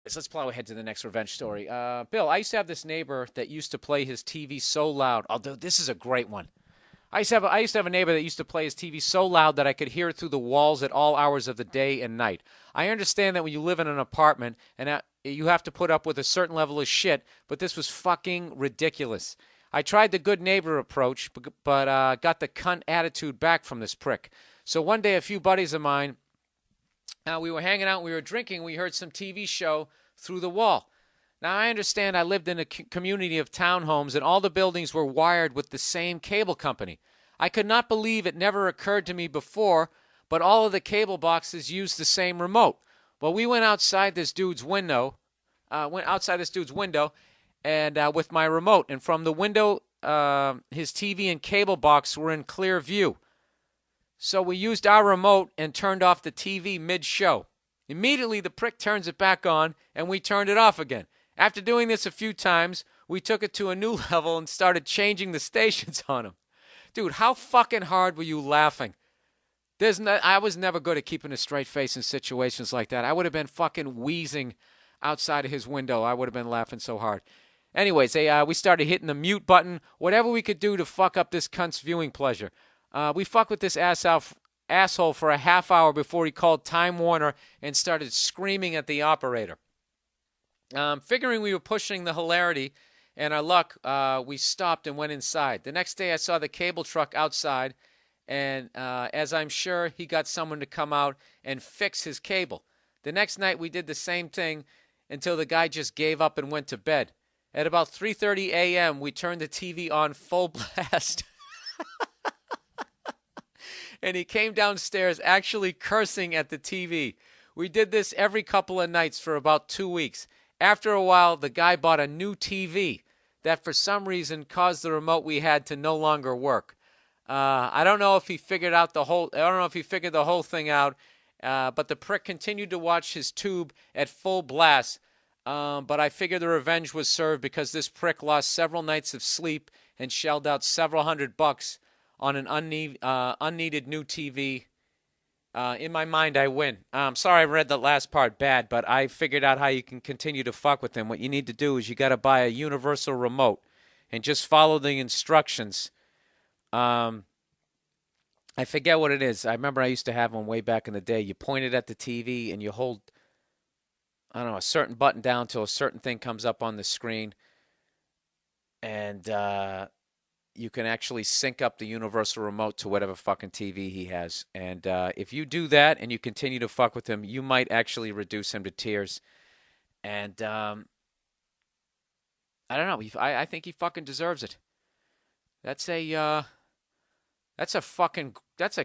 So let's plow ahead to the next revenge story. Bill, I used to have this neighbor that used to play his TV so loud. Although this is a great one. I used to have a neighbor that used to play his TV so loud that I could hear it through the walls at all hours of the day and night. I understand that when you live in an apartment and you have to put up with a certain level of shit, but this was fucking ridiculous. I tried the good neighbor approach, but got the cunt attitude back from this prick. So one day, a few buddies of mine, we were hanging out, we were drinking, we heard some TV show through the wall. Now, I understand I lived in a community of townhomes and all the buildings were wired with the same cable company. I could not believe it never occurred to me before, but all of the cable boxes used the same remote. Well, we went outside this dude's window, and with my remote, and from the window, his TV and cable box were in clear view. So we used our remote and turned off the TV mid-show. Immediately, the prick turns it back on, and we turned it off again. After doing this a few times, we took it to a new level and started changing the stations on him. Dude, how fucking hard were you laughing? I was never good at keeping a straight face in situations like that. I would have been fucking wheezing outside of his window. I would have been laughing so hard. Anyways, we started hitting the mute button, whatever we could do to fuck up this cunt's viewing pleasure. We fucked with this asshole for a half hour before he called Time Warner and started screaming at the operator. Figuring we were pushing the hilarity and our luck, we stopped and went inside. The next day I saw the cable truck outside, and as I'm sure he got someone to come out and fix his cable. The next night we did the same thing until the guy just gave up and went to bed. At about 3:30 a.m., we turned the TV on full blast. And he came downstairs actually cursing at the TV. We did this every couple of nights for about 2 weeks. After a while, the guy bought a new TV that for some reason caused the remote we had to no longer work. I don't know if he figured the whole thing out, but the prick continued to watch his tube at full blast. But I figured the revenge was served because this prick lost several nights of sleep and shelled out several $100 on an unneeded new TV. In my mind, I win. Sorry I read the last part bad, but I figured out how you can continue to fuck with him. What you need to do is you got to buy a universal remote and just follow the instructions. I forget what it is. I remember I used to have one way back in the day. You point it at the TV and you hold, I don't know, a certain button down till a certain thing comes up on the screen. And you can actually sync up the universal remote to whatever fucking TV he has. And if you do that and you continue to fuck with him, you might actually reduce him to tears. And I don't know. I think he fucking deserves it. That's a fucking that's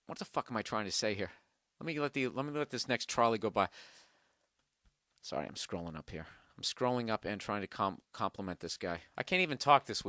what the fuck am I trying to say here? Let me let this next trolley go by. Sorry, I'm scrolling up here. I'm scrolling up and trying to compliment this guy. I can't even talk this week.